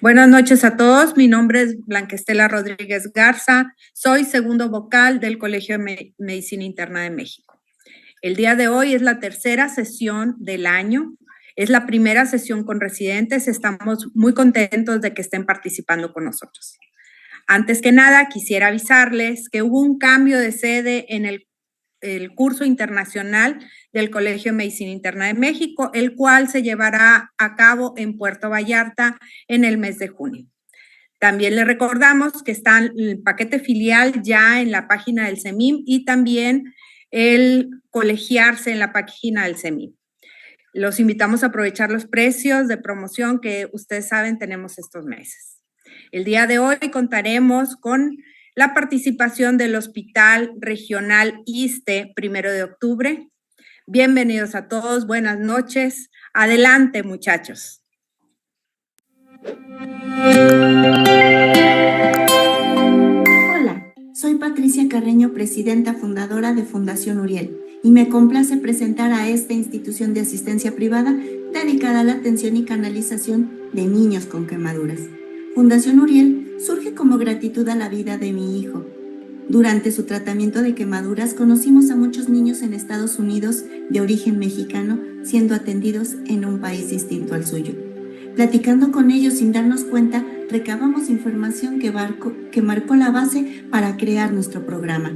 Buenas noches a todos. Mi nombre es Blanca Estela Rodríguez Garza. Soy segundo vocal del Colegio de Medicina Interna de México. El día de hoy es la tercera sesión del año. Es la primera sesión con residentes. Estamos muy contentos de que estén participando con nosotros. Antes que nada, quisiera avisarles que hubo un cambio de sede en el curso internacional del Colegio de Medicina Interna de México, el cual se llevará a cabo en Puerto Vallarta en el mes de junio. También les recordamos que está el paquete filial ya en la página del CEMIM y también el colegiarse en la página del CEMIM. Los invitamos a aprovechar los precios de promoción que ustedes saben tenemos estos meses. El día de hoy contaremos con la participación del Hospital Regional ISSSTE 1 de octubre. Bienvenidos a todos, buenas noches. Adelante, muchachos. Hola, soy Patricia Carreño, presidenta fundadora de Fundación Uriel, y me complace presentar a esta institución de asistencia privada dedicada a la atención y canalización de niños con quemaduras. Fundación Uriel surge como gratitud a la vida de mi hijo. Durante su tratamiento de quemaduras conocimos a muchos niños en Estados Unidos de origen mexicano siendo atendidos en un país distinto al suyo. Platicando con ellos sin darnos cuenta, recabamos información que marcó la base para crear nuestro programa.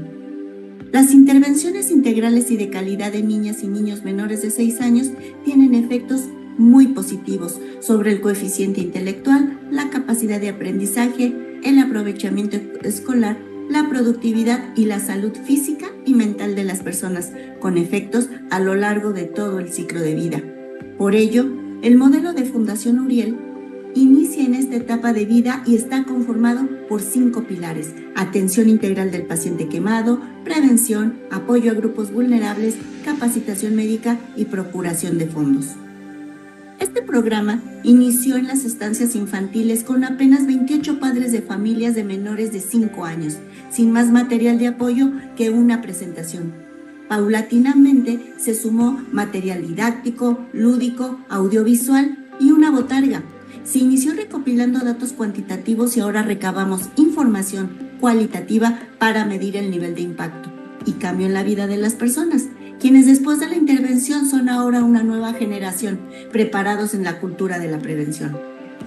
Las intervenciones integrales y de calidad de niñas y niños menores de 6 años tienen efectos muy positivos sobre el coeficiente intelectual, la capacidad de aprendizaje, el aprovechamiento escolar, la productividad y la salud física y mental de las personas, con efectos a lo largo de todo el ciclo de vida. Por ello, el modelo de Fundación Uriel inicia en esta etapa de vida y está conformado por 5 pilares: atención integral del paciente quemado, prevención, apoyo a grupos vulnerables, capacitación médica y procuración de fondos. Este programa inició en las estancias infantiles con apenas 28 padres de familias de menores de 5 años, sin más material de apoyo que una presentación. Paulatinamente se sumó material didáctico, lúdico, audiovisual y una botarga. Se inició recopilando datos cuantitativos y ahora recabamos información cualitativa para medir el nivel de impacto y cambio en la vida de las personas, quienes después de la intervención son ahora una nueva generación, preparados en la cultura de la prevención.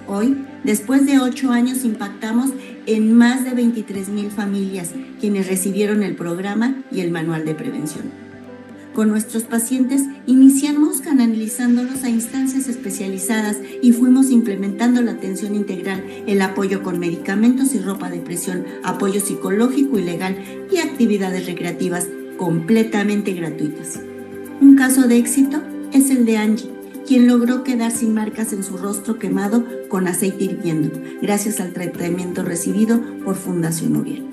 Hoy, después de 8 años, impactamos en más de 23,000 familias, quienes recibieron el programa y el manual de prevención. Con nuestros pacientes iniciamos canalizándolos a instancias especializadas y fuimos implementando la atención integral, el apoyo con medicamentos y ropa de presión, apoyo psicológico y legal y actividades recreativas completamente gratuitas. Un caso de éxito es el de Angie, quien logró quedar sin marcas en su rostro quemado con aceite hirviendo, gracias al tratamiento recibido por Fundación Uriel.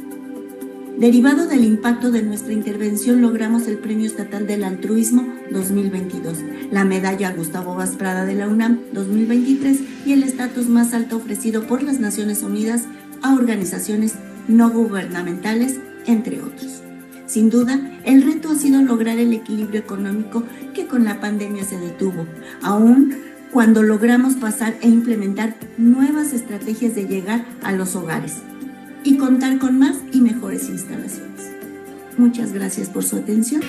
Derivado del impacto de nuestra intervención, logramos el Premio Estatal del Altruismo 2022, la Medalla Gustavo Vaz Prada de la UNAM 2023 y el estatus más alto ofrecido por las Naciones Unidas a organizaciones no gubernamentales, entre otros. Sin duda, el reto ha sido lograr el equilibrio económico que con la pandemia se detuvo, aún cuando logramos pasar e implementar nuevas estrategias de llegar a los hogares y contar con más y mejores instalaciones. Muchas gracias por su atención.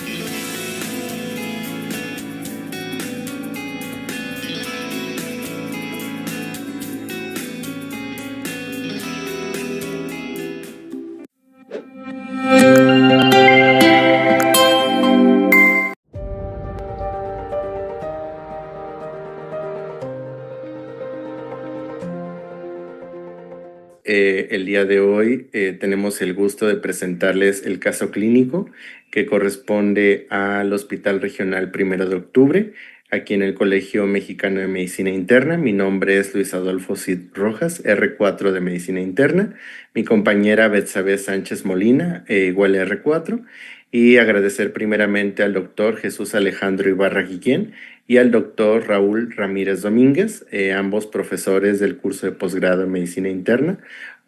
El día de hoy tenemos el gusto de presentarles el caso clínico que corresponde al Hospital Regional 1 de octubre, aquí en el Colegio Mexicano de Medicina Interna. Mi nombre es Luis Adolfo Cid Rojas, R4 de Medicina Interna. Mi compañera Betsabe Sánchez Molina, igual R4. Y agradecer primeramente al doctor Jesús Alejandro Ibarra Guillén y al doctor Raúl Ramírez Domínguez, ambos profesores del curso de posgrado en Medicina Interna,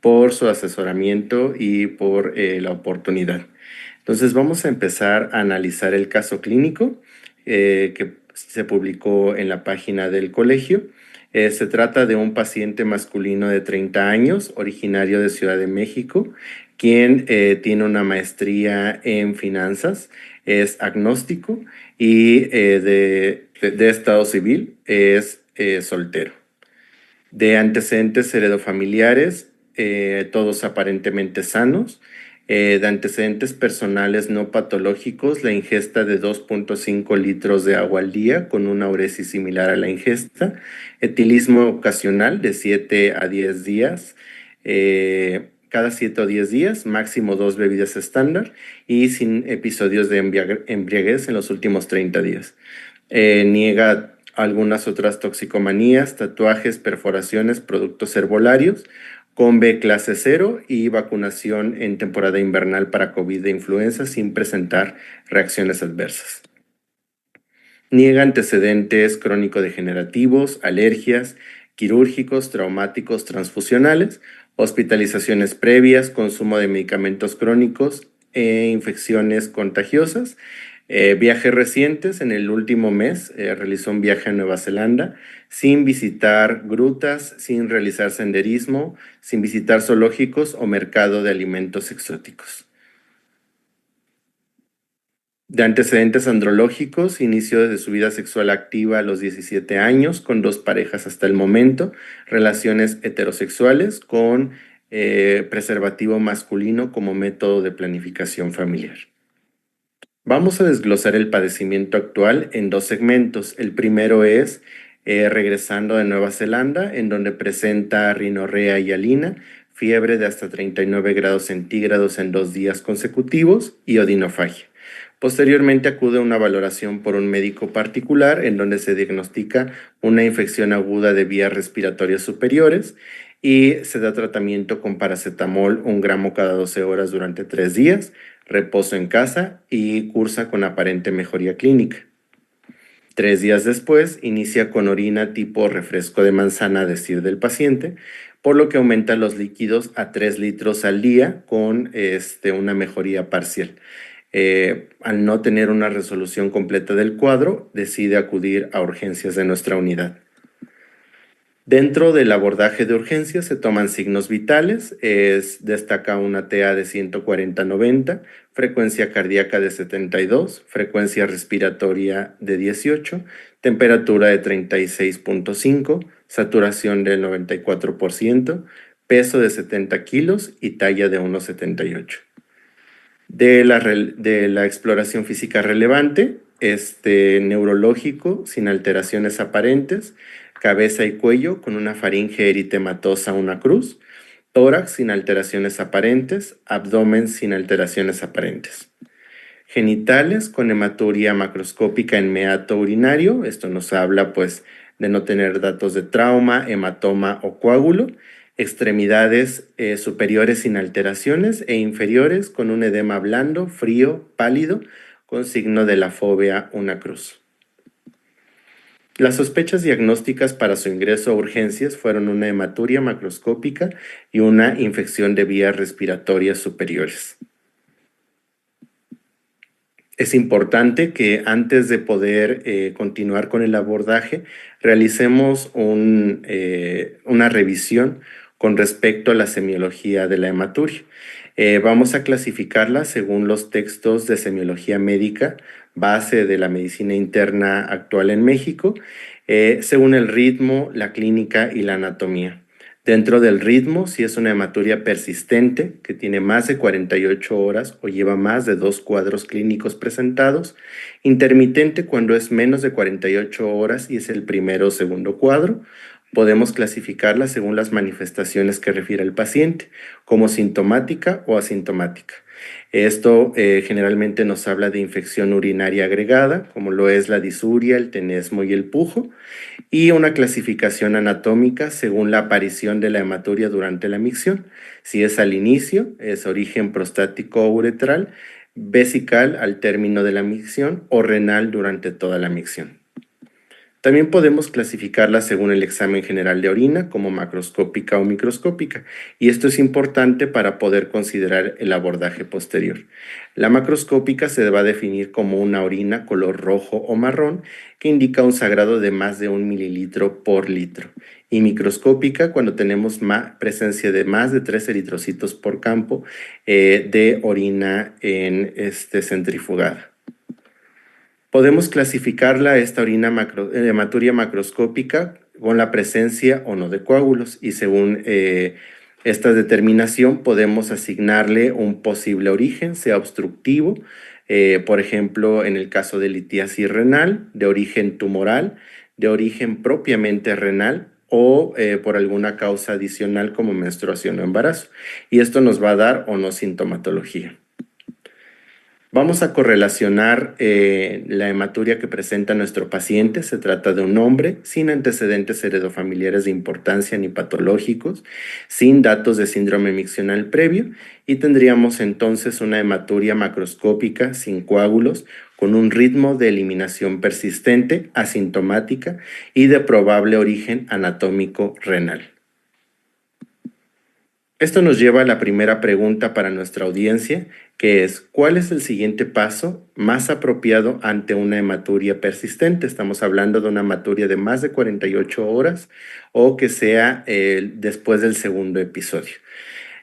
por su asesoramiento y por la oportunidad. Entonces vamos a empezar a analizar el caso clínico que se publicó en la página del colegio. Se trata de un paciente masculino de 30 años, originario de Ciudad de México, quien tiene una maestría en finanzas, es agnóstico y de estado civil, es soltero. De antecedentes heredofamiliares, todos aparentemente sanos. De antecedentes personales no patológicos, la ingesta de 2.5 litros de agua al día con una uresis similar a la ingesta. Etilismo ocasional de 7 a 10 días. Cada 7 o 10 días, máximo 2 bebidas estándar y sin episodios de embriaguez en los últimos 30 días. Niega algunas otras toxicomanías, tatuajes, perforaciones, productos herbolarios, con B clase 0 y vacunación en temporada invernal para COVID e influenza sin presentar reacciones adversas. Niega antecedentes crónico-degenerativos, alergias, quirúrgicos, traumáticos, transfusionales, hospitalizaciones previas, consumo de medicamentos crónicos e infecciones contagiosas. Viajes recientes, en el último mes realizó un viaje a Nueva Zelanda sin visitar grutas, sin realizar senderismo, sin visitar zoológicos o mercado de alimentos exóticos. De antecedentes andrológicos, inicio de su vida sexual activa a los 17 años, con 2 parejas hasta el momento, relaciones heterosexuales con preservativo masculino como método de planificación familiar. Vamos a desglosar el padecimiento actual en 2 segmentos. El primero es regresando de Nueva Zelanda, en donde presenta rinorrea y hialina, fiebre de hasta 39 grados centígrados en 2 días consecutivos y odinofagia. Posteriormente acude a una valoración por un médico particular en donde se diagnostica una infección aguda de vías respiratorias superiores y se da tratamiento con paracetamol 1 gramo cada 12 horas durante 3 días, reposo en casa y cursa con aparente mejoría clínica. 3 días después inicia con orina tipo refresco de manzana a decir del paciente, por lo que aumenta los líquidos a 3 litros al día con una mejoría parcial. Al no tener una resolución completa del cuadro, decide acudir a urgencias de nuestra unidad. Dentro del abordaje de urgencias se toman signos vitales, destaca una TA de 140/90, frecuencia cardíaca de 72, frecuencia respiratoria de 18, temperatura de 36.5, saturación del 94%, peso de 70 kilos y talla de 1,78. De la exploración física relevante, neurológico, sin alteraciones aparentes, cabeza y cuello con una faringe eritematosa, una cruz, tórax sin alteraciones aparentes, abdomen sin alteraciones aparentes. Genitales con hematuria macroscópica en meato urinario, esto nos habla pues de no tener datos de trauma, hematoma o coágulo. Extremidades superiores sin alteraciones e inferiores con un edema blando, frío, pálido, con signo de la fobia, una cruz. Las sospechas diagnósticas para su ingreso a urgencias fueron una hematuria macroscópica y una infección de vías respiratorias superiores. Es importante que antes de poder continuar con el abordaje, realicemos una revisión con respecto a la semiología de la hematuria. Vamos a clasificarla según los textos de semiología médica, base de la medicina interna actual en México, según el ritmo, la clínica y la anatomía. Dentro del ritmo, si es una hematuria persistente, que tiene más de 48 horas o lleva más de 2 cuadros clínicos presentados. Intermitente cuando es menos de 48 horas y es el primero o segundo cuadro. Podemos clasificarla según las manifestaciones que refiere el paciente, como sintomática o asintomática. Esto generalmente nos habla de infección urinaria agregada, como lo es la disuria, el tenesmo y el pujo, y una clasificación anatómica según la aparición de la hematuria durante la micción. Si es al inicio, es origen prostático o uretral, vesical al término de la micción o renal durante toda la micción. También podemos clasificarla según el examen general de orina, como macroscópica o microscópica, y esto es importante para poder considerar el abordaje posterior. La macroscópica se va a definir como una orina color rojo o marrón que indica un sagrado de más de 1 mililitro por litro, y microscópica cuando tenemos presencia de más de 3 eritrocitos por campo de orina centrifugada. Podemos clasificarla, esta hematuria macroscópica, con la presencia o no de coágulos, y según esta determinación podemos asignarle un posible origen, sea obstructivo, por ejemplo, en el caso de litiasis renal, de origen tumoral, de origen propiamente renal, o por alguna causa adicional como menstruación o embarazo. Y esto nos va a dar o no sintomatología. Vamos a correlacionar la hematuria que presenta nuestro paciente. Se trata de un hombre sin antecedentes heredofamiliares de importancia ni patológicos, sin datos de síndrome miccional previo, y tendríamos entonces una hematuria macroscópica sin coágulos, con un ritmo de eliminación persistente, asintomática y de probable origen anatómico renal. Esto nos lleva a la primera pregunta para nuestra audiencia, que es: ¿cuál es el siguiente paso más apropiado ante una hematuria persistente? Estamos hablando de una hematuria de más de 48 horas o que sea después del segundo episodio.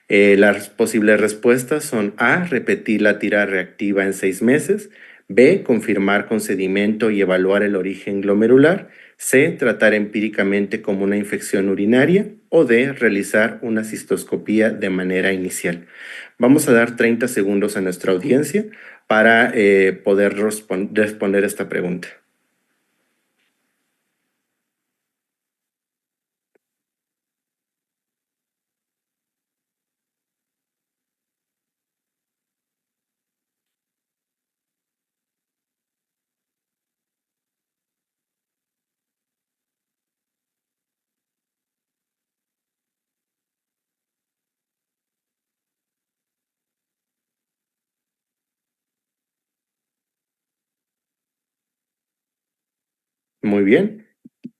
Las posibles respuestas son: A, repetir la tira reactiva en 6 meses; B, confirmar con sedimento y evaluar el origen glomerular; C, tratar empíricamente como una infección urinaria; o D, realizar una cistoscopía de manera inicial. Vamos a dar 30 segundos a nuestra audiencia para poder responder esta pregunta. Muy bien.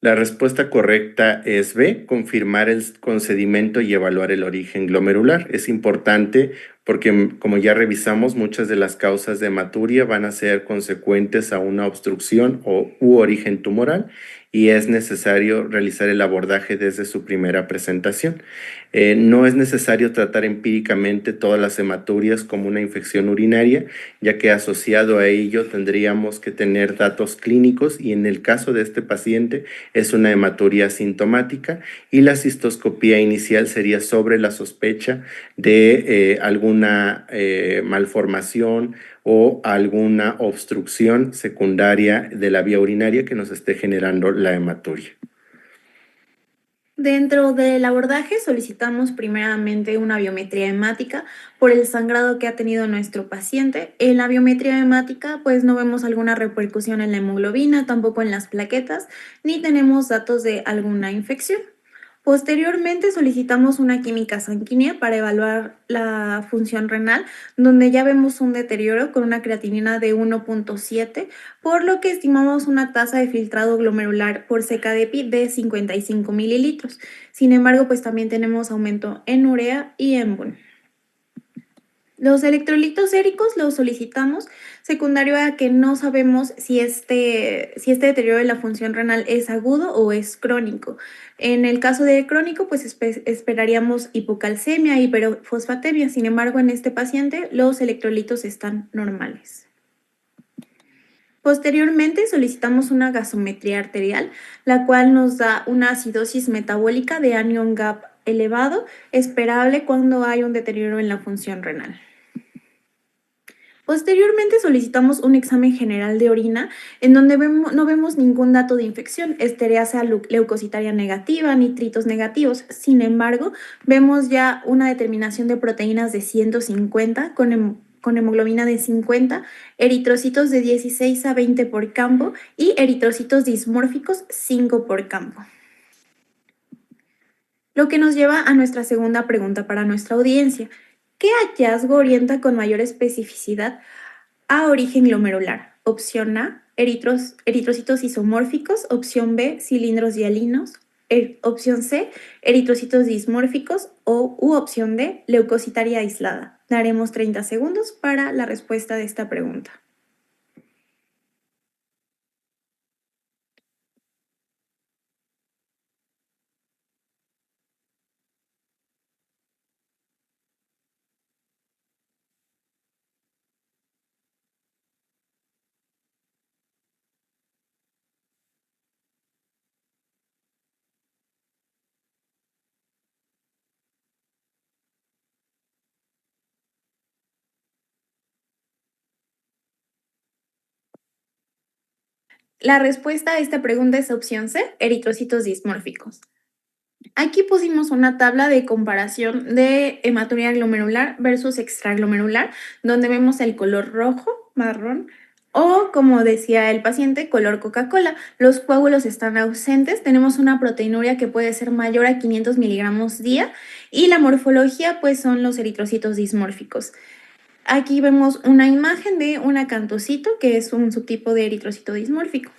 La respuesta correcta es B, confirmar con sedimento y evaluar el origen glomerular. Es importante porque, como ya revisamos, muchas de las causas de hematuria van a ser consecuentes a una obstrucción u origen tumoral, y es necesario realizar el abordaje desde su primera presentación. No es necesario tratar empíricamente todas las hematurias como una infección urinaria, ya que asociado a ello tendríamos que tener datos clínicos, y en el caso de este paciente es una hematuria sintomática, y la cistoscopía inicial sería sobre la sospecha de alguna malformación o alguna obstrucción secundaria de la vía urinaria que nos esté generando la hematuria. Dentro del abordaje solicitamos primeramente una biometría hemática por el sangrado que ha tenido nuestro paciente. En la biometría hemática pues no vemos alguna repercusión en la hemoglobina, tampoco en las plaquetas, ni tenemos datos de alguna infección. Posteriormente solicitamos una química sanguínea para evaluar la función renal, donde ya vemos un deterioro con una creatinina de 1.7, por lo que estimamos una tasa de filtrado glomerular por SECADEPI de 55 mililitros. Sin embargo, pues también tenemos aumento en urea y en BUN. Los electrolitos séricos los solicitamos secundario a que no sabemos si este deterioro de la función renal es agudo o es crónico. En el caso de crónico, pues esperaríamos hipocalcemia, hiperfosfatemia. Sin embargo, en este paciente los electrolitos están normales. Posteriormente solicitamos una gasometría arterial, la cual nos da una acidosis metabólica de anion GAP elevado, esperable cuando hay un deterioro en la función renal. Posteriormente solicitamos un examen general de orina en donde no vemos ningún dato de infección, estereasa leucocitaria negativa, nitritos negativos. Sin embargo, vemos ya una determinación de proteínas de 150 con hemoglobina de 50, eritrocitos de 16 a 20 por campo y eritrocitos dismórficos 5 por campo. Lo que nos lleva a nuestra segunda pregunta para nuestra audiencia. ¿Qué hallazgo orienta con mayor especificidad a origen glomerular? Opción A, eritrocitos isomórficos, opción B, cilindros hialinos, opción C, eritrocitos dismórficos u opción D, leucocitaria aislada. Daremos 30 segundos para la respuesta de esta pregunta. La respuesta a esta pregunta es opción C, eritrocitos dismórficos. Aquí pusimos una tabla de comparación de hematuria glomerular versus extraglomerular, donde vemos el color rojo, marrón, o como decía el paciente, color Coca-Cola. Los coágulos están ausentes, tenemos una proteinuria que puede ser mayor a 500 miligramos día y la morfología pues son los eritrocitos dismórficos. Aquí vemos una imagen de un acantocito, que es un subtipo de eritrocito dismórfico.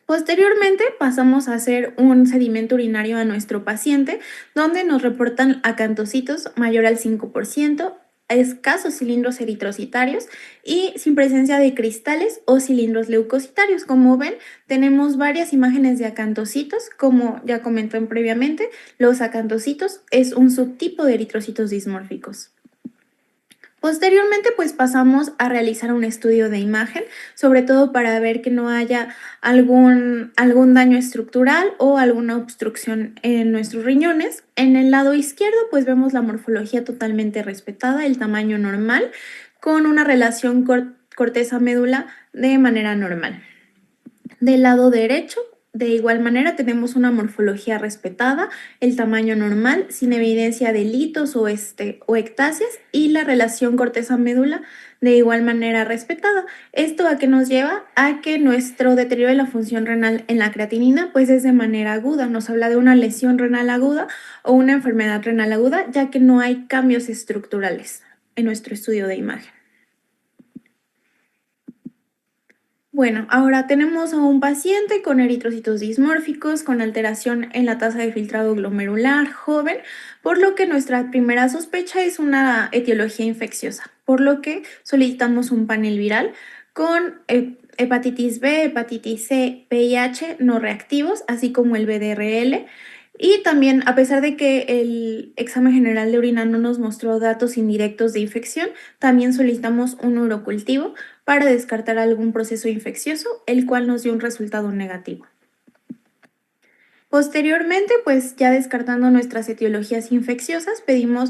Posteriormente pasamos a hacer un sedimento urinario a nuestro paciente, donde nos reportan acantocitos mayor al 5%, escasos cilindros eritrocitarios y sin presencia de cristales o cilindros leucocitarios. Como ven, tenemos varias imágenes de acantocitos, como ya comenté previamente, los acantocitos es un subtipo de eritrocitos dismórficos. Posteriormente, pues pasamos a realizar un estudio de imagen, sobre todo para ver que no haya algún daño estructural o alguna obstrucción en nuestros riñones. En el lado izquierdo, pues vemos la morfología totalmente respetada, el tamaño normal, con una relación corteza-médula de manera normal. Del lado derecho, de igual manera, tenemos una morfología respetada, el tamaño normal, sin evidencia de litos o ectasias y la relación corteza-médula de igual manera respetada. ¿Esto a qué nos lleva? A que nuestro deterioro de la función renal en la creatinina pues es de manera aguda. Nos habla de una lesión renal aguda o una enfermedad renal aguda, ya que no hay cambios estructurales en nuestro estudio de imagen. Bueno, ahora tenemos a un paciente con eritrocitos dismórficos, con alteración en la tasa de filtrado glomerular, joven, por lo que nuestra primera sospecha es una etiología infecciosa, por lo que solicitamos un panel viral con hepatitis B, hepatitis C, VIH no reactivos, así como el VDRL. Y también, a pesar de que el examen general de orina no nos mostró datos indirectos de infección, también solicitamos un urocultivo para descartar algún proceso infeccioso, el cual nos dio un resultado negativo. Posteriormente, pues ya descartando nuestras etiologías infecciosas, pedimos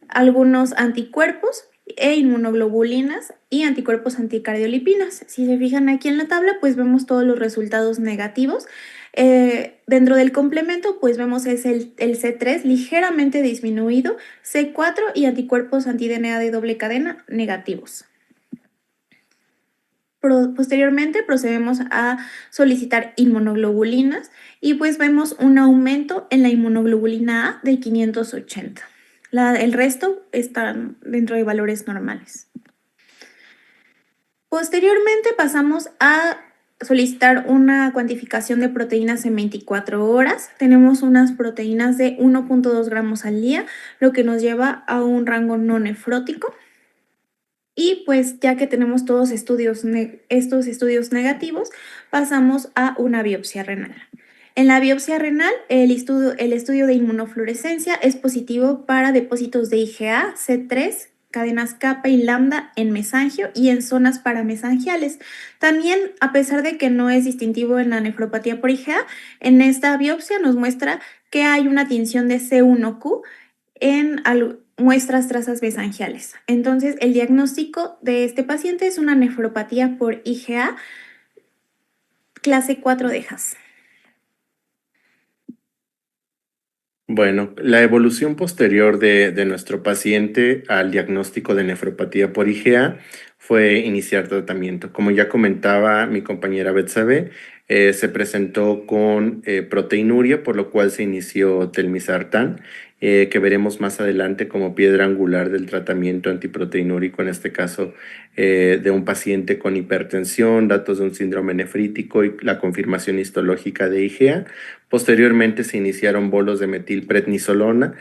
algunos anticuerpos e inmunoglobulinas y anticuerpos anticardiolipinas. Si se fijan aquí en la tabla, pues vemos todos los resultados negativos. Dentro del complemento, pues vemos es el C3 ligeramente disminuido, C4 y anticuerpos anti-DNA de doble cadena negativos. Posteriormente procedemos a solicitar inmunoglobulinas y pues vemos un aumento en la inmunoglobulina A de 580. El resto están dentro de valores normales. Posteriormente pasamos a solicitar una cuantificación de proteínas en 24 horas. Tenemos unas proteínas de 1.2 gramos al día, lo que nos lleva a un rango no nefrótico. Y pues ya que tenemos todos estos estudios negativos, pasamos a una biopsia renal. En la biopsia renal, el estudio de inmunofluorescencia es positivo para depósitos de IgA, C3, cadenas kappa y lambda en mesangio y en zonas paramesangiales. También, a pesar de que no es distintivo en la nefropatía por IgA, en esta biopsia nos muestra que hay una tinción de C1q en muestras trazas mesangiales. Entonces, el diagnóstico de este paciente es una nefropatía por IgA clase 4 de Haas. Bueno, la evolución posterior de nuestro paciente al diagnóstico de nefropatía por IgA fue iniciar tratamiento. Como ya comentaba mi compañera Betsabe, se presentó con proteinuria, por lo cual se inició telmisartán, que veremos más adelante como piedra angular del tratamiento antiproteinúrico, en este caso de un paciente con hipertensión, datos de un síndrome nefrítico y la confirmación histológica de IgA. Posteriormente se iniciaron bolos de metilprednisolona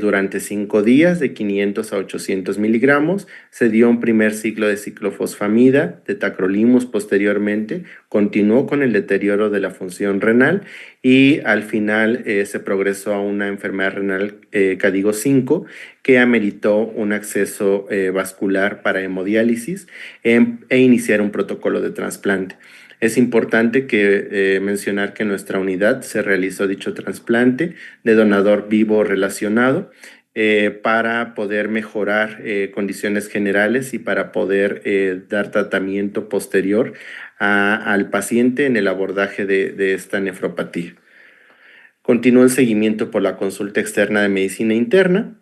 durante 5 días de 500 a 800 miligramos. Se dio un primer ciclo de ciclofosfamida, de tacrolimus posteriormente, continuó con el deterioro de la función renal y al final se progresó a una enfermedad renal Cadigo 5 que ameritó un acceso vascular para hemodiálisis e iniciar un protocolo de trasplante. Es importante mencionar que en nuestra unidad se realizó dicho trasplante de donador vivo relacionado para poder mejorar condiciones generales y para poder dar tratamiento posterior al paciente en el abordaje de esta nefropatía. Continuó el seguimiento por la consulta externa de medicina interna.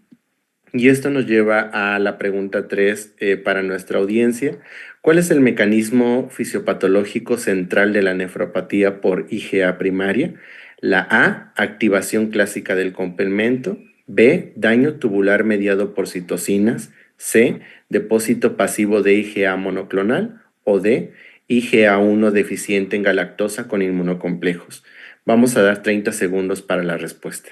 Y esto nos lleva a la pregunta 3 para nuestra audiencia. ¿Cuál es el mecanismo fisiopatológico central de la nefropatía por IgA primaria? La A, activación clásica del complemento. B, daño tubular mediado por citocinas. C, depósito pasivo de IgA monoclonal. O D, IgA1 deficiente en galactosa con inmunocomplejos. Vamos a dar 30 segundos para la respuesta.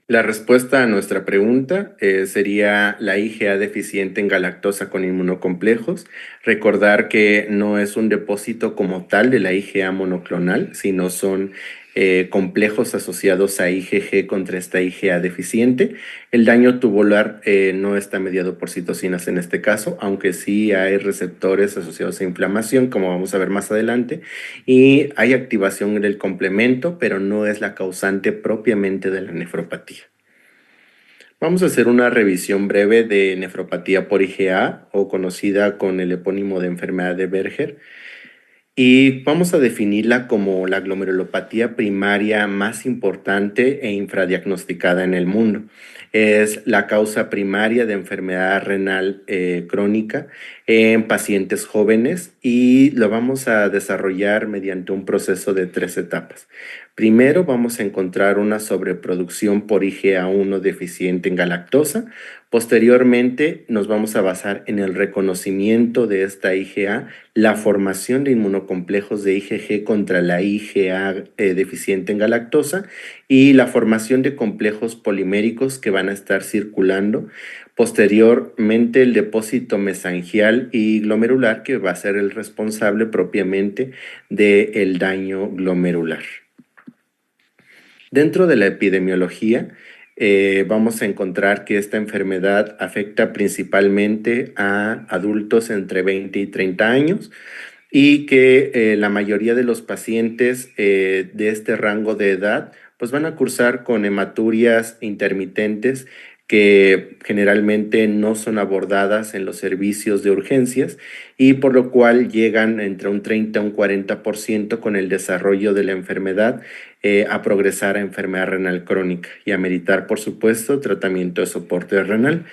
La respuesta a nuestra pregunta sería la IgA deficiente en galactosa con inmunocomplejos. Recordar que no es un depósito como tal de la IgA monoclonal, sino son complejos asociados a IgG contra esta IgA deficiente. El daño tubular no está mediado por citocinas en este caso, aunque sí hay receptores asociados a inflamación, como vamos a ver más adelante, y hay activación del complemento, pero no es la causante propiamente de la nefropatía. Vamos a hacer una revisión breve de nefropatía por IgA, o conocida con el epónimo de enfermedad de Berger, y vamos a definirla como la glomerulopatía primaria más importante e infradiagnosticada en el mundo. Es la causa primaria de enfermedad renal crónica en pacientes jóvenes y lo vamos a desarrollar mediante un proceso de 3 etapas. Primero vamos a encontrar una sobreproducción por IgA1 deficiente en galactosa. Posteriormente nos vamos a basar en el reconocimiento de esta IgA, la formación de inmunocomplejos de IgG contra la IgA deficiente en galactosa y la formación de complejos poliméricos que van a estar circulando. Posteriormente el depósito mesangial y glomerular, que va a ser el responsable propiamente del daño glomerular. Dentro de la epidemiología, vamos a encontrar que esta enfermedad afecta principalmente a adultos entre 20 y 30 años y que la mayoría de los pacientes de este rango de edad pues van a cursar con hematurias intermitentes que generalmente no son abordadas en los servicios de urgencias y por lo cual llegan entre un 30 a un 40% con el desarrollo de la enfermedad a progresar a enfermedad renal crónica y a meritar, por supuesto, tratamiento de soporte renal.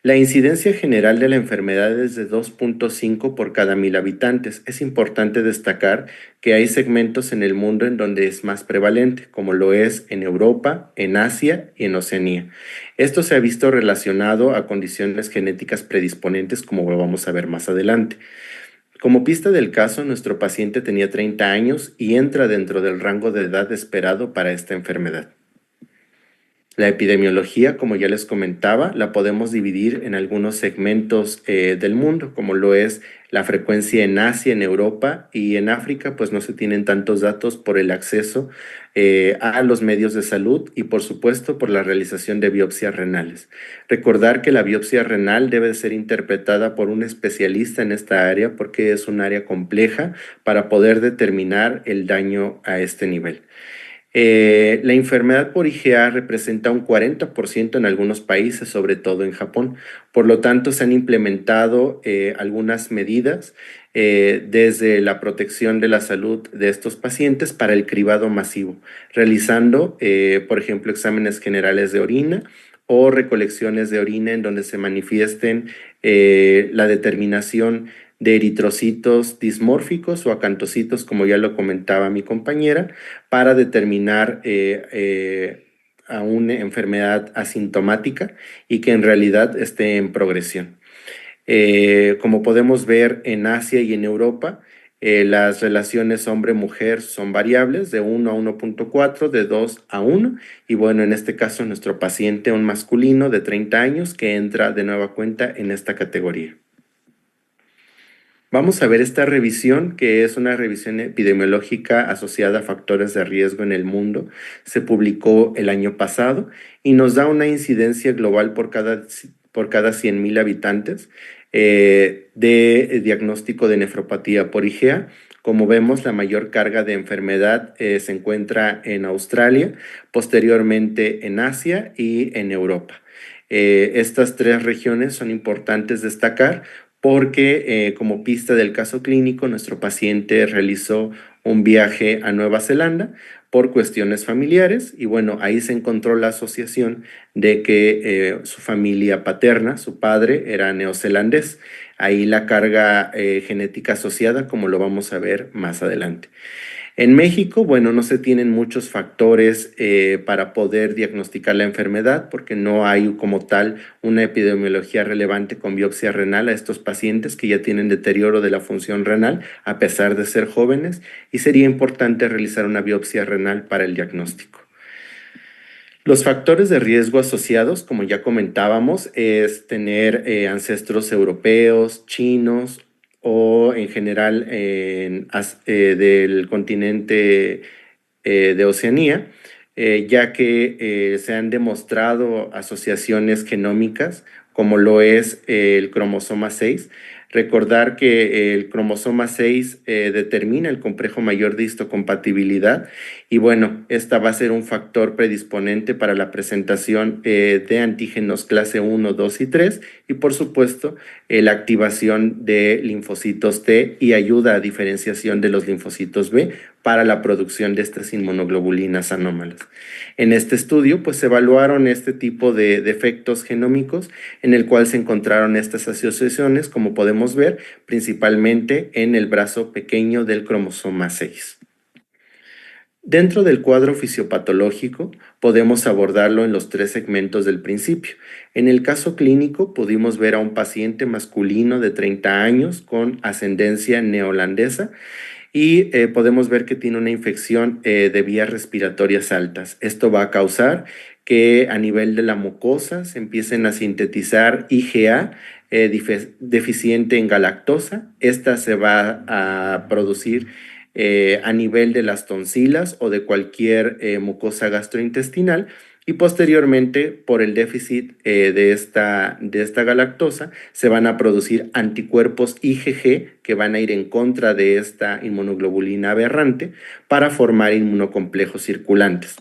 La incidencia general de la enfermedad es de 2.5 por cada 1,000 habitantes. Es importante destacar que hay segmentos en el mundo en donde es más prevalente, como lo es en Europa, en Asia y en Oceanía. Esto se ha visto relacionado a condiciones genéticas predisponentes, como lo vamos a ver más adelante. Como pista del caso, nuestro paciente tenía 30 años y entra dentro del rango de edad esperado para esta enfermedad. La epidemiología, como ya les comentaba, la podemos dividir en algunos segmentos del mundo, como lo es la frecuencia en Asia, en Europa y en África, pues no se tienen tantos datos por el acceso a los medios de salud y por supuesto por la realización de biopsias renales. Recordar que la biopsia renal debe ser interpretada por un especialista en esta área porque es un área compleja para poder determinar el daño a este nivel. La enfermedad por IgA representa un 40% en algunos países, sobre todo en Japón. Por lo tanto, se han implementado algunas medidas desde la protección de la salud de estos pacientes para el cribado masivo, realizando, por ejemplo, exámenes generales de orina o recolecciones de orina en donde se manifiesten la determinación de eritrocitos dismórficos o acantocitos, como ya lo comentaba mi compañera, para determinar a una enfermedad asintomática y que en realidad esté en progresión. Como podemos ver en Asia y en Europa, las relaciones hombre-mujer son variables de 1 a 1.4, de 2 a 1, y bueno, en este caso nuestro paciente, un masculino de 30 años que entra de nueva cuenta en esta categoría. Vamos a ver esta revisión, que es una revisión epidemiológica asociada a factores de riesgo en el mundo. Se publicó el año pasado y nos da una incidencia global por cada 100,000 habitantes de diagnóstico de nefropatía por IgA. Como vemos, la mayor carga de enfermedad se encuentra en Australia, posteriormente en Asia y en Europa. Estas tres regiones son importantes destacar porque como pista del caso clínico, nuestro paciente realizó un viaje a Nueva Zelanda por cuestiones familiares y bueno, ahí se encontró la asociación de que su familia paterna, su padre, era neozelandés. Ahí la carga genética asociada, como lo vamos a ver más adelante. En México, bueno, no se tienen muchos factores para poder diagnosticar la enfermedad porque no hay como tal una epidemiología relevante con biopsia renal a estos pacientes que ya tienen deterioro de la función renal a pesar de ser jóvenes y sería importante realizar una biopsia renal para el diagnóstico. Los factores de riesgo asociados, como ya comentábamos, es tener ancestros europeos, chinos o en general del continente de Oceanía, ya que se han demostrado asociaciones genómicas, como lo es el cromosoma 6. Recordar que el cromosoma 6 determina el complejo mayor de histocompatibilidad y bueno, esta va a ser un factor predisponente para la presentación de antígenos clase 1, 2 y 3 y por supuesto la activación de linfocitos T y ayuda a diferenciación de los linfocitos B para la producción de estas inmunoglobulinas anómalas. En este estudio, pues se evaluaron este tipo de defectos genómicos en el cual se encontraron estas asociaciones, como podemos ver, principalmente en el brazo pequeño del cromosoma 6. Dentro del cuadro fisiopatológico, podemos abordarlo en los tres segmentos del principio. En el caso clínico, pudimos ver a un paciente masculino de 30 años con ascendencia neozelandesa y podemos ver que tiene una infección de vías respiratorias altas. Esto va a causar que a nivel de la mucosa se empiecen a sintetizar IgA deficiente en galactosa. Esta se va a producir a nivel de las tonsilas o de cualquier mucosa gastrointestinal y posteriormente por el déficit de esta galactosa se van a producir anticuerpos IgG que van a ir en contra de esta inmunoglobulina aberrante para formar inmunocomplejos circulantes.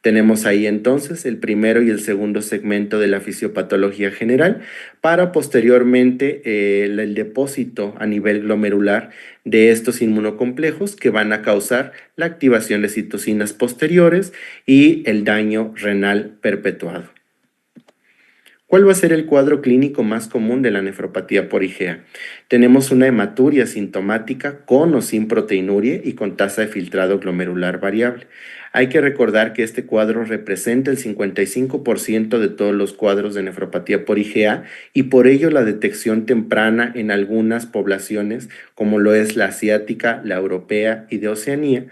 Tenemos ahí entonces el primero y el segundo segmento de la fisiopatología general para posteriormente el depósito a nivel glomerular de estos inmunocomplejos que van a causar la activación de citocinas posteriores y el daño renal perpetuado. ¿Cuál va a ser el cuadro clínico más común de la nefropatía por IgA? Tenemos una hematuria sintomática con o sin proteinuria y con tasa de filtrado glomerular variable. Hay que recordar que este cuadro representa el 55% de todos los cuadros de nefropatía por IgA y por ello la detección temprana en algunas poblaciones, como lo es la asiática, la europea y de Oceanía,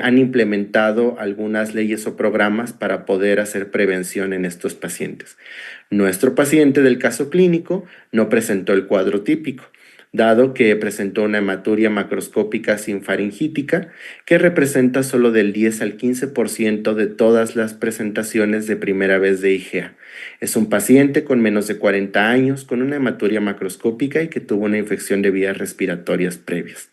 han implementado algunas leyes o programas para poder hacer prevención en estos pacientes. Nuestro paciente del caso clínico no presentó el cuadro típico, dado que presentó una hematuria macroscópica sin faringítica que representa solo del 10 al 15% de todas las presentaciones de primera vez de IgA. Es un paciente con menos de 40 años con una hematuria macroscópica y que tuvo una infección de vías respiratorias previas.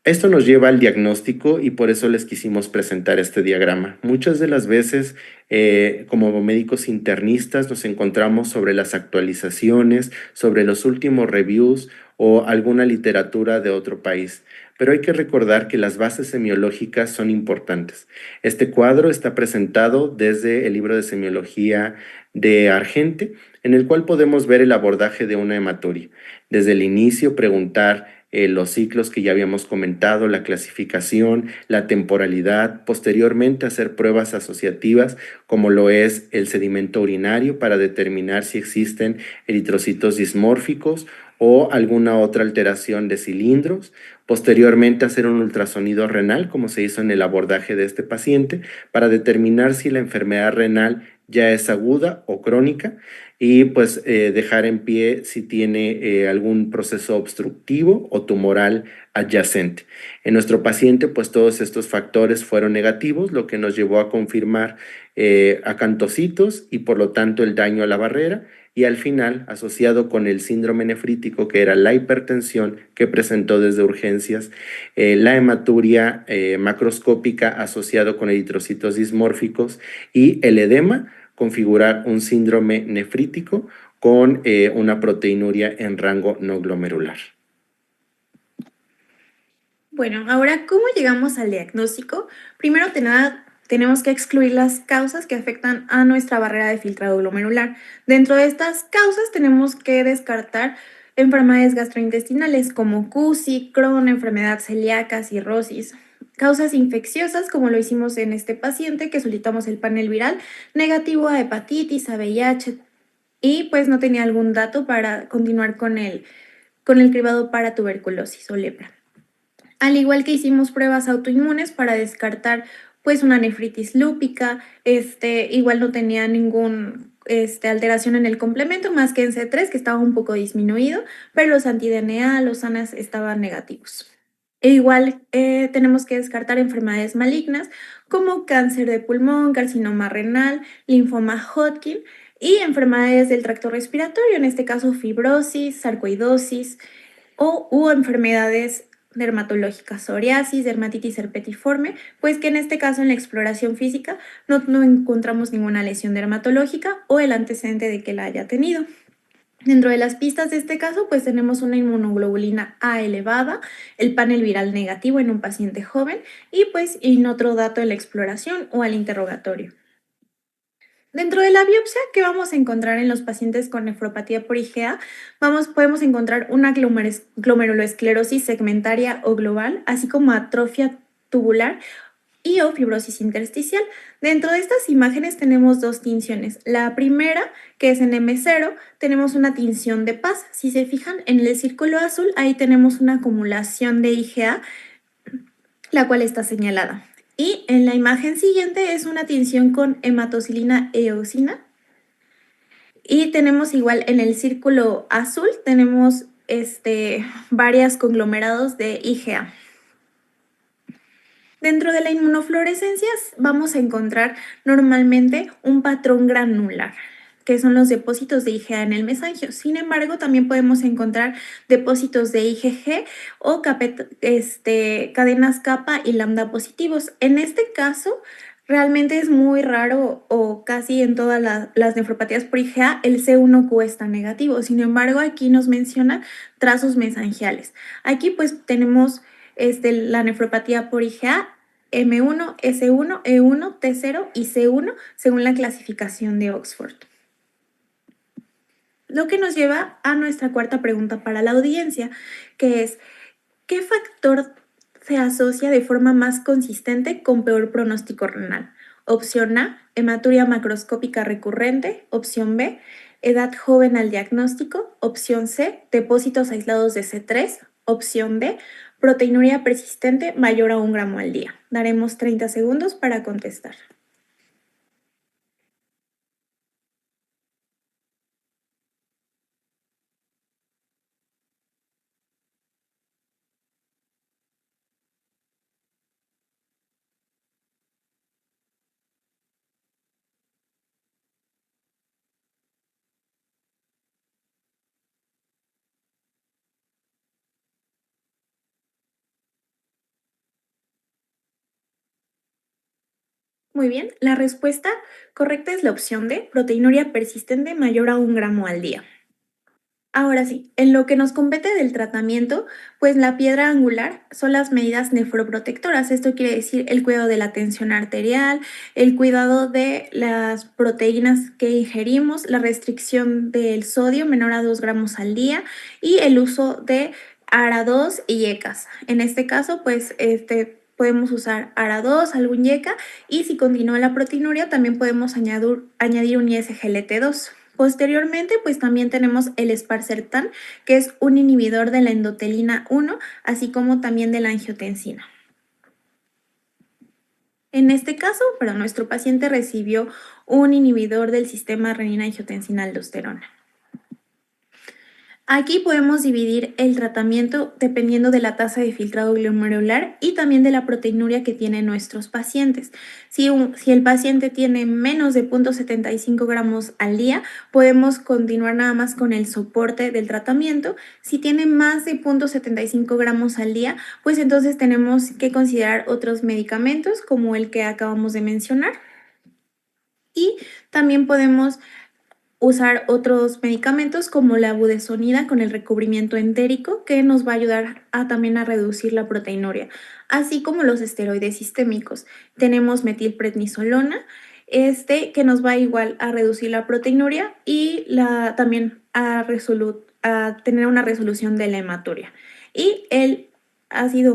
Esto nos lleva al diagnóstico y por eso les quisimos presentar este diagrama. Muchas de las veces, como médicos internistas, nos encontramos sobre las actualizaciones, sobre los últimos reviews o alguna literatura de otro país. Pero hay que recordar que las bases semiológicas son importantes. Este cuadro está presentado desde el libro de semiología de Argente, en el cual podemos ver el abordaje de una hematuria. Desde el inicio, preguntar los ciclos que ya habíamos comentado, la clasificación, la temporalidad, posteriormente hacer pruebas asociativas como lo es el sedimento urinario para determinar si existen eritrocitos dismórficos o alguna otra alteración de cilindros, posteriormente hacer un ultrasonido renal como se hizo en el abordaje de este paciente para determinar si la enfermedad renal ya es aguda o crónica y pues dejar en pie si tiene algún proceso obstructivo o tumoral adyacente. En nuestro paciente, pues todos estos factores fueron negativos, lo que nos llevó a confirmar acantocitos y por lo tanto el daño a la barrera y al final, asociado con el síndrome nefrítico, que era la hipertensión que presentó desde urgencias, la hematuria macroscópica asociado con eritrocitos dismórficos y el edema, configurar un síndrome nefrítico con una proteinuria en rango no glomerular. Bueno, ahora, ¿cómo llegamos al diagnóstico? Primero que nada, tenemos que excluir las causas que afectan a nuestra barrera de filtrado glomerular. Dentro de estas causas tenemos que descartar enfermedades gastrointestinales como CUSI, Crohn, enfermedad celíaca, cirrosis. Causas infecciosas, como lo hicimos en este paciente, que solicitamos el panel viral negativo a hepatitis, a VIH, y pues no tenía algún dato para continuar con el cribado para tuberculosis o lepra. Al igual que hicimos pruebas autoinmunes para descartar pues una nefritis lúpica, igual no tenía ningún alteración en el complemento más que en C3 que estaba un poco disminuido, pero los anti-DNA, los ANAS estaban negativos. E igual tenemos que descartar enfermedades malignas como cáncer de pulmón, carcinoma renal, linfoma Hodgkin y enfermedades del tracto respiratorio, en este caso fibrosis, sarcoidosis o enfermedades dermatológicas, psoriasis, dermatitis herpetiforme, pues que en este caso en la exploración física no encontramos ninguna lesión dermatológica o el antecedente de que la haya tenido. Dentro de las pistas de este caso, pues tenemos una inmunoglobulina A elevada, el panel viral negativo en un paciente joven y pues en otro dato de la exploración o al interrogatorio. Dentro de la biopsia, ¿qué vamos a encontrar en los pacientes con nefropatía por IgA? Podemos encontrar una glomerulosclerosis segmentaria o global, así como atrofia tubular y o fibrosis intersticial. Dentro de estas imágenes tenemos dos tinciones. La primera, que es en M0, tenemos una tinción de paz. Si se fijan en el círculo azul, ahí tenemos una acumulación de IgA, la cual está señalada. Y en la imagen siguiente es una tinción con hematocilina eosina. Y tenemos igual en el círculo azul, tenemos varios conglomerados de IgA. Dentro de la inmunofluorescencia vamos a encontrar normalmente un patrón granular, que son los depósitos de IgA en el mesangio. Sin embargo, también podemos encontrar depósitos de IgG o cadenas kappa y lambda positivos. En este caso, realmente es muy raro o casi en todas las nefropatías por IgA el C1q está negativo. Sin embargo, aquí nos menciona trazos mesangiales. Aquí pues tenemos la nefropatía por IgA M1, S1, E1, T0 y C1 según la clasificación de Oxford. Lo que nos lleva a nuestra cuarta pregunta para la audiencia, que es, ¿qué factor se asocia de forma más consistente con peor pronóstico renal? Opción A, hematuria macroscópica recurrente. Opción B, edad joven al diagnóstico. Opción C, depósitos aislados de C3. Opción D, proteinuria persistente mayor a 1 gramo al día. Daremos 30 segundos para contestar. Muy bien, la respuesta correcta es la opción D, proteinuria persistente mayor a 1 gramo al día. Ahora sí, en lo que nos compete del tratamiento, pues la piedra angular son las medidas nefroprotectoras. Esto quiere decir el cuidado de la tensión arterial, el cuidado de las proteínas que ingerimos, la restricción del sodio menor a 2 gramos al día y el uso de ARA2 y ECAS. En este caso, pues podemos usar ARA2, algún YECA, y si continúa la proteinuria, también podemos añadir un ISGLT2. Posteriormente, pues también tenemos el Sparsertan, que es un inhibidor de la endotelina 1, así como también de la angiotensina. En este caso, nuestro paciente recibió un inhibidor del sistema renina-angiotensina-aldosterona. Aquí podemos dividir el tratamiento dependiendo de la tasa de filtrado glomerular y también de la proteinuria que tienen nuestros pacientes. Si el paciente tiene menos de 0.75 gramos al día, podemos continuar nada más con el soporte del tratamiento. Si tiene más de 0.75 gramos al día, pues entonces tenemos que considerar otros medicamentos como el que acabamos de mencionar. Y también podemos usar otros medicamentos como la budesonida con el recubrimiento entérico, que nos va a ayudar también a reducir la proteinuria, así como los esteroides sistémicos. Tenemos metilprednisolona, que nos va igual a reducir la proteinuria y también a tener una resolución de la hematuria. Y el ácido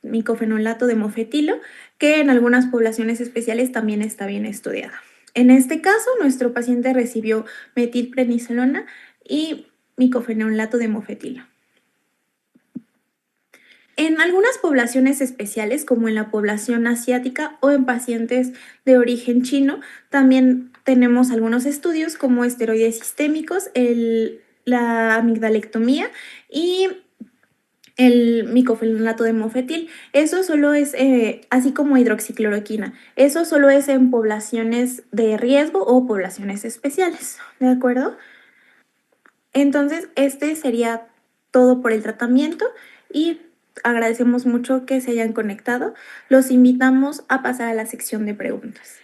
micofenolato de mofetilo, que en algunas poblaciones especiales también está bien estudiada. En este caso, nuestro paciente recibió metilprednisolona y micofenolato de mofetilo. En algunas poblaciones especiales, como en la población asiática o en pacientes de origen chino, también tenemos algunos estudios como esteroides sistémicos, la amigdalectomía y el micofenolato de mofetil. Eso solo es, así como hidroxicloroquina, eso solo es en poblaciones de riesgo o poblaciones especiales, ¿de acuerdo? Entonces, este sería todo por el tratamiento y agradecemos mucho que se hayan conectado. Los invitamos a pasar a la sección de preguntas.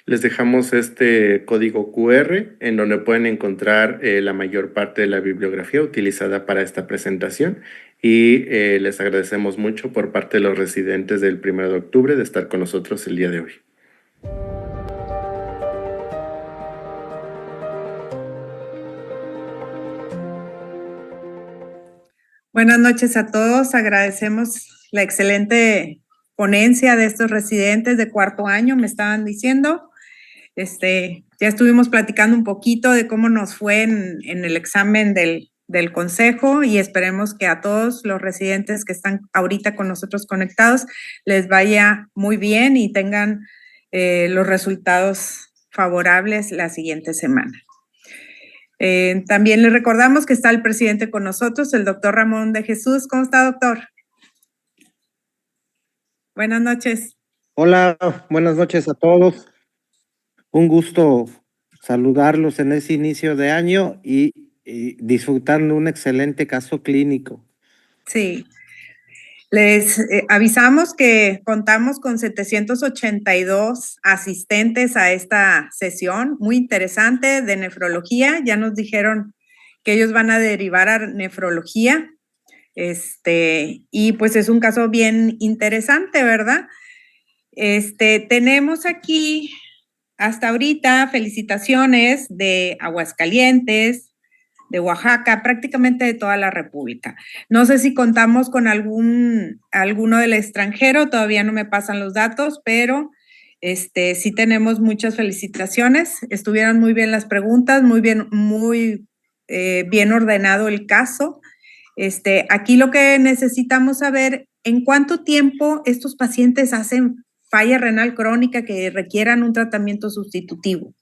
Les dejamos este código QR en donde pueden encontrar la mayor parte de la bibliografía utilizada para esta presentación y les agradecemos mucho por parte de los residentes del 1 de octubre de estar con nosotros el día de hoy. Buenas noches a todos. Agradecemos la excelente ponencia de estos residentes de cuarto año, me estaban diciendo. Ya estuvimos platicando un poquito de cómo nos fue en el examen del consejo y esperemos que a todos los residentes que están ahorita con nosotros conectados les vaya muy bien y tengan los resultados favorables la siguiente semana. También les recordamos que está el presidente con nosotros, el doctor Ramón de Jesús. ¿Cómo está, doctor? Buenas noches. Hola, buenas noches a todos. Un gusto saludarlos en ese inicio de año y disfrutando un excelente caso clínico. Sí. Les avisamos que contamos con 782 asistentes a esta sesión, muy interesante, de nefrología. Ya nos dijeron que ellos van a derivar a nefrología. Y pues es un caso bien interesante, ¿verdad? Tenemos aquí hasta ahorita felicitaciones de Aguascalientes, de Oaxaca, prácticamente de toda la República. No sé si contamos con alguno del extranjero, todavía no me pasan los datos, pero sí tenemos muchas felicitaciones. Estuvieron muy bien las preguntas, muy bien ordenado el caso. Aquí lo que necesitamos saber, ¿en cuánto tiempo estos pacientes hacen falla renal crónica que requieran un tratamiento sustitutivo?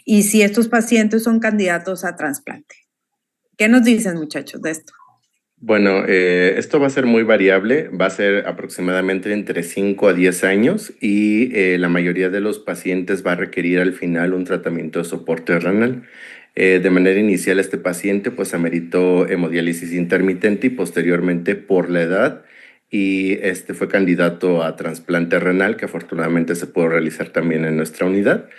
Y si estos pacientes son candidatos a trasplante. ¿Qué nos dicen, muchachos, de esto? Bueno, esto va a ser muy variable, va a ser aproximadamente entre 5 a 10 años y la mayoría de los pacientes va a requerir al final un tratamiento de soporte renal. De manera inicial, este paciente pues ameritó hemodiálisis intermitente y posteriormente por la edad y fue candidato a trasplante renal, que afortunadamente se pudo realizar también en nuestra unidad.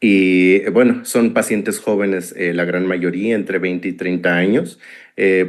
Y bueno, son pacientes jóvenes, la gran mayoría entre 20 y 30 años.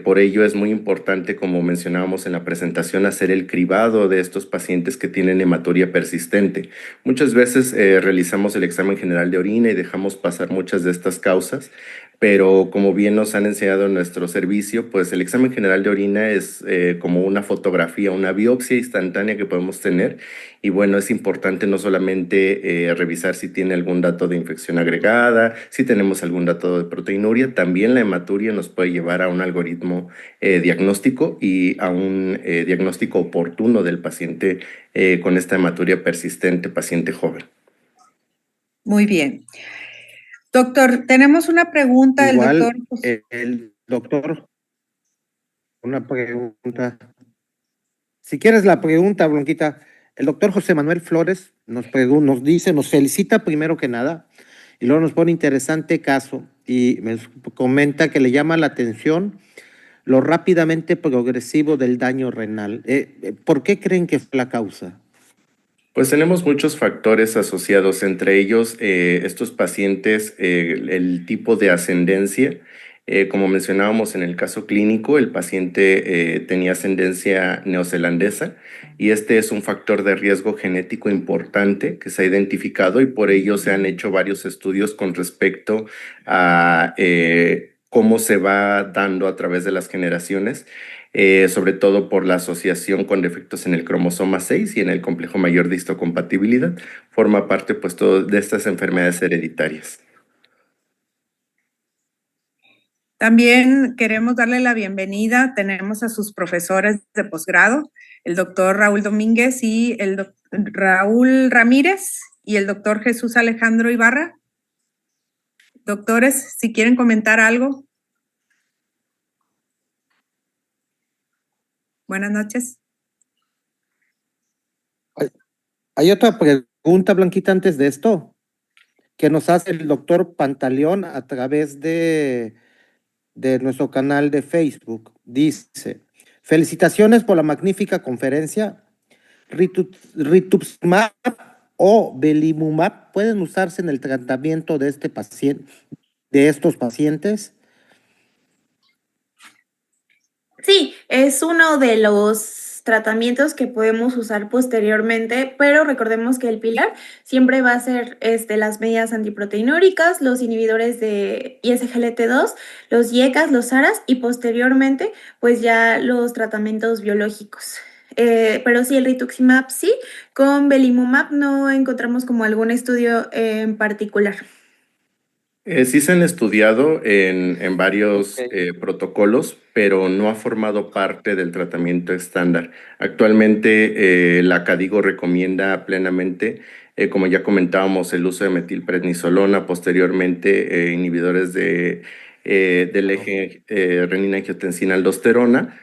Por ello es muy importante, como mencionábamos en la presentación, hacer el cribado de estos pacientes que tienen hematuria persistente. Muchas veces realizamos el examen general de orina y dejamos pasar muchas de estas causas, pero como bien nos han enseñado en nuestro servicio, pues el examen general de orina es como una fotografía, una biopsia instantánea que podemos tener. Y bueno, es importante no solamente revisar si tiene algún dato de infección agregada, si tenemos algún dato de proteinuria, también la hematuria nos puede llevar a un algoritmo diagnóstico y a un diagnóstico oportuno del paciente con esta hematuria persistente, paciente joven. Muy bien. Doctor, tenemos una pregunta del Igual, doctor. el doctor, una pregunta. Si quieres la pregunta, Blanquita, el doctor José Manuel Flores nos dice, nos felicita primero que nada, y luego nos pone interesante caso, y me comenta que le llama la atención lo rápidamente progresivo del daño renal. ¿Por qué creen que fue la causa? Pues tenemos muchos factores asociados, entre ellos estos pacientes, el tipo de ascendencia. Como mencionábamos en el caso clínico, el paciente tenía ascendencia neozelandesa y este es un factor de riesgo genético importante que se ha identificado y por ello se han hecho varios estudios con respecto a cómo se va dando a través de las generaciones. Sobre todo por la asociación con defectos en el cromosoma 6 y en el complejo mayor de histocompatibilidad, forma parte pues todo de estas enfermedades hereditarias. También queremos darle la bienvenida, tenemos a sus profesores de posgrado, el doctor Raúl Domínguez y el Raúl Ramírez y el doctor Jesús Alejandro Ibarra. Doctores, si quieren comentar algo. Buenas noches. Hay otra pregunta, Blanquita, antes de esto, que nos hace el doctor Pantaleón a través de nuestro canal de Facebook. Dice, felicitaciones por la magnífica conferencia. Rituximab o belimumab pueden usarse en el tratamiento de estos pacientes. Sí, es uno de los tratamientos que podemos usar posteriormente, pero recordemos que el pilar siempre va a ser las medidas antiproteinúricas, los inhibidores de ISGLT2, los IECAS, los ARAS y posteriormente pues ya los tratamientos biológicos. Pero sí, el rituximab sí, con belimumab no encontramos como algún estudio en particular. Sí se han estudiado en varios protocolos, pero no ha formado parte del tratamiento estándar. Actualmente la CADIGO recomienda plenamente, como ya comentábamos, el uso de metilprednisolona, posteriormente inhibidores del eje renina-angiotensina-aldosterona,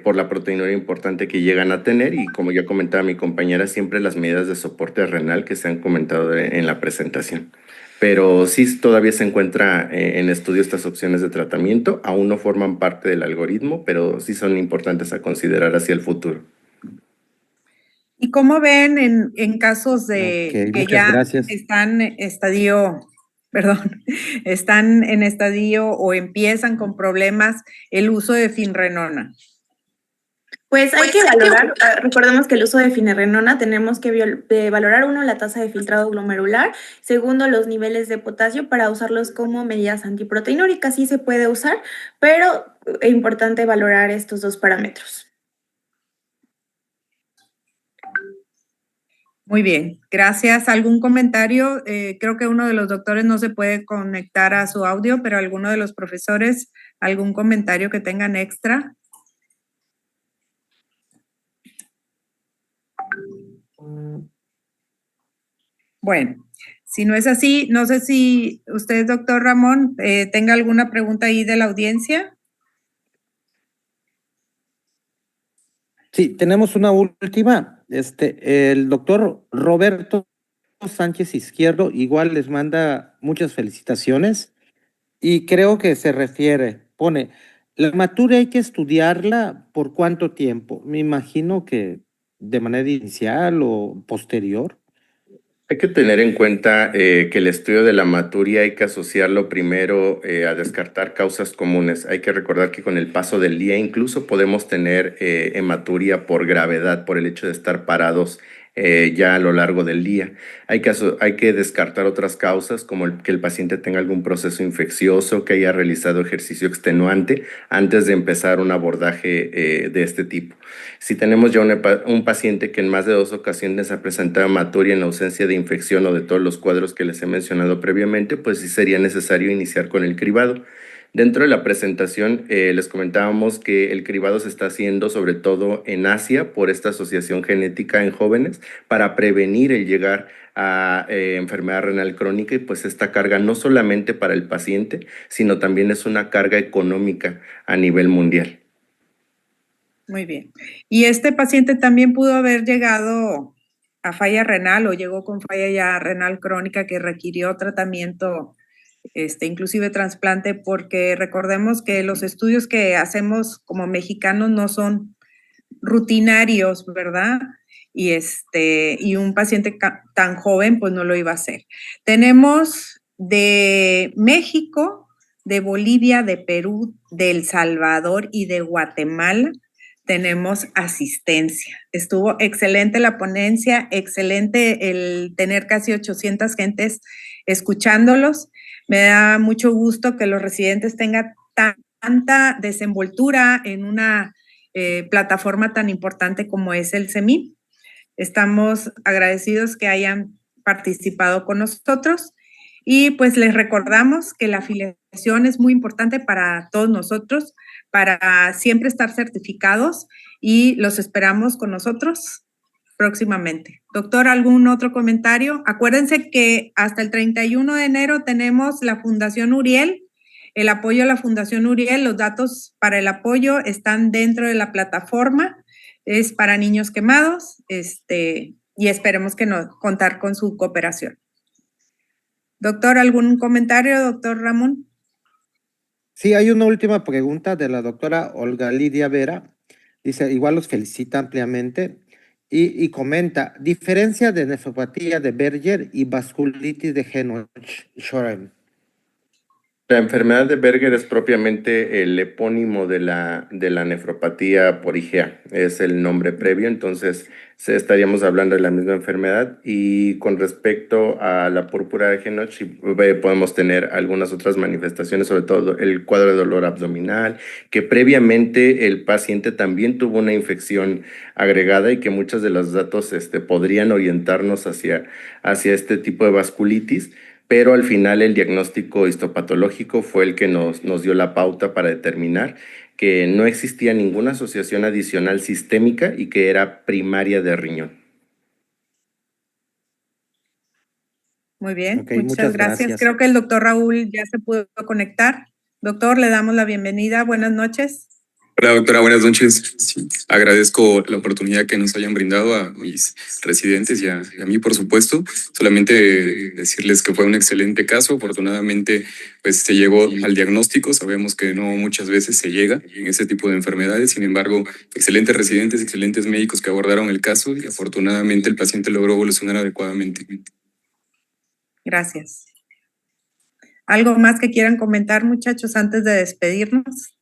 por la proteinuria importante que llegan a tener y como ya comentaba mi compañera, siempre las medidas de soporte renal que se han comentado en la presentación. Pero sí todavía se encuentra en estudio estas opciones de tratamiento, aún no forman parte del algoritmo, pero sí son importantes a considerar hacia el futuro. ¿Y cómo ven en casos de que ya gracias. están están en estadio o empiezan con problemas el uso de finrenona? Pues hay que valorar, recordemos que el uso de finrenona tenemos que valorar, uno, la tasa de filtrado glomerular, segundo, los niveles de potasio para usarlos como medidas antiproteinúricas. Sí se puede usar, pero es importante valorar estos dos parámetros. Muy bien, gracias. ¿Algún comentario? Creo que uno de los doctores no se puede conectar a su audio, pero alguno de los profesores, ¿algún comentario que tengan extra? Bueno, si no es así, no sé si usted, doctor Ramón, tenga alguna pregunta ahí de la audiencia. Sí, tenemos una última. El doctor Roberto Sánchez Izquierdo igual les manda muchas felicitaciones y creo que pone, La hematuria hay que estudiarla por cuánto tiempo. Me imagino que de manera inicial o posterior. Hay que tener en cuenta que el estudio de la hematuria hay que asociarlo primero a descartar causas comunes. Hay que recordar que con el paso del día incluso podemos tener hematuria por gravedad, por el hecho de estar parados ya a lo largo del día. Hay que descartar otras causas como que el paciente tenga algún proceso infeccioso, que haya realizado ejercicio extenuante antes de empezar un abordaje de este tipo. Si tenemos ya un paciente que en más de 2 ocasiones ha presentado hematuria en ausencia de infección o de todos los cuadros que les he mencionado previamente, pues sí sería necesario iniciar con el cribado. Dentro de la presentación les comentábamos que el cribado se está haciendo sobre todo en Asia por esta asociación genética en jóvenes para prevenir el llegar a enfermedad renal crónica y pues esta carga no solamente para el paciente, sino también es una carga económica a nivel mundial. Muy bien. ¿Y este paciente también pudo haber llegado a falla renal o llegó con falla ya renal crónica que requirió tratamiento, inclusive trasplante? Porque recordemos que los estudios que hacemos como mexicanos no son rutinarios, ¿verdad? Y un paciente tan joven pues no lo iba a hacer. Tenemos de México, de Bolivia, de Perú, de El Salvador y de Guatemala. Tenemos asistencia. Estuvo excelente la ponencia, excelente el tener casi 800 gentes escuchándolos. Me da mucho gusto que los residentes tengan tanta desenvoltura en una plataforma tan importante como es el CEMIP. Estamos agradecidos que hayan participado con nosotros y pues les recordamos que la afiliación es muy importante para todos nosotros, para siempre estar certificados y los esperamos con nosotros próximamente. Doctor, ¿algún otro comentario? Acuérdense que hasta el 31 de enero tenemos la Fundación Uriel, el apoyo a la Fundación Uriel. Los datos para el apoyo están dentro de la plataforma, es para niños quemados, y esperemos que contar con su cooperación. Doctor, ¿algún comentario, doctor Ramón? Sí, hay una última pregunta de la doctora Olga Lidia Vera. Dice, igual los felicita ampliamente y comenta, diferencia de nefropatía de Berger y vasculitis de Henoch-Schönlein. La enfermedad de Berger es propiamente el epónimo de la nefropatía por IgA, es el nombre previo, entonces estaríamos hablando de la misma enfermedad. Y con respecto a la púrpura de Henoch, podemos tener algunas otras manifestaciones, sobre todo el cuadro de dolor abdominal, que previamente el paciente también tuvo una infección agregada y que muchos de los datos podrían orientarnos hacia este tipo de vasculitis. Pero al final el diagnóstico histopatológico fue el que nos dio la pauta para determinar que no existía ninguna asociación adicional sistémica y que era primaria de riñón. Muy bien, Okay, muchas gracias. Creo que el doctor Raúl ya se pudo conectar. Doctor, le damos la bienvenida. Buenas noches. Hola, doctora, buenas noches. Sí, agradezco la oportunidad que nos hayan brindado a mis residentes y a mí, por supuesto. Solamente decirles que fue un excelente caso. Afortunadamente, pues se llegó al diagnóstico. Sabemos que no muchas veces se llega en ese tipo de enfermedades. Sin embargo, excelentes residentes, excelentes médicos que abordaron el caso y afortunadamente el paciente logró evolucionar adecuadamente. Gracias. ¿Algo más que quieran comentar, muchachos, antes de despedirnos?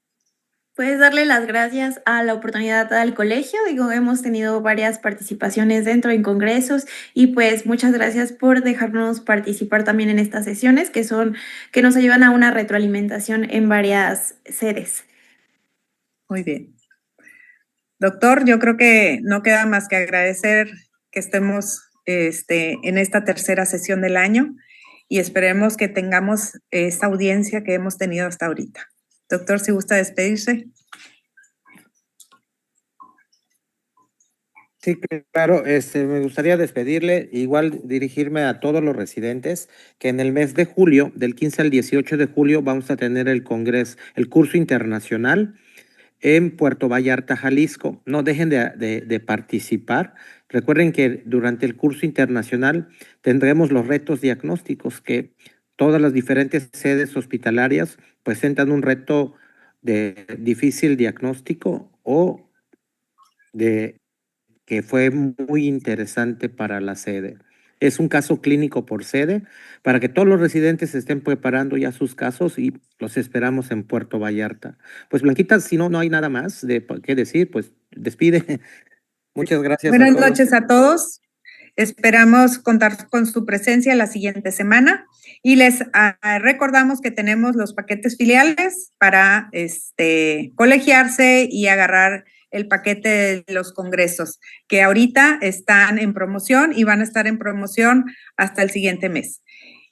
Pues darle las gracias a la oportunidad al colegio. Digo, hemos tenido varias participaciones dentro en congresos y pues muchas gracias por dejarnos participar también en estas sesiones que nos ayudan a una retroalimentación en varias sedes. Muy bien. Doctor, yo creo que no queda más que agradecer que estemos en esta tercera sesión del año y esperemos que tengamos esta audiencia que hemos tenido hasta ahorita. Doctor, si gusta despedirse. Sí, claro, me gustaría despedirle, igual dirigirme a todos los residentes, que en el mes de julio, del 15 al 18 de julio, vamos a tener el curso internacional en Puerto Vallarta, Jalisco. No dejen de participar. Recuerden que durante el curso internacional tendremos los retos diagnósticos, que todas las diferentes sedes hospitalarias presentan un reto de difícil diagnóstico o de que fue muy interesante para la sede. Es un caso clínico por sede para que todos los residentes estén preparando ya sus casos y los esperamos en Puerto Vallarta. Pues Blanquita, si no, no hay nada más de qué decir, pues despide. Muchas gracias a Buenas todos. noches a todos. Esperamos contar con su presencia la siguiente semana y les recordamos que tenemos los paquetes filiales para colegiarse y agarrar el paquete de los congresos, que ahorita están en promoción y van a estar en promoción hasta el siguiente mes.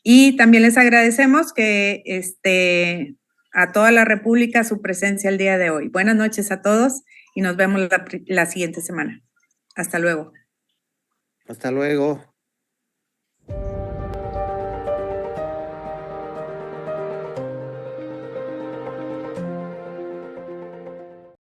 Y también les agradecemos que a toda la República su presencia el día de hoy. Buenas noches a todos y nos vemos la siguiente semana. Hasta luego. Hasta luego.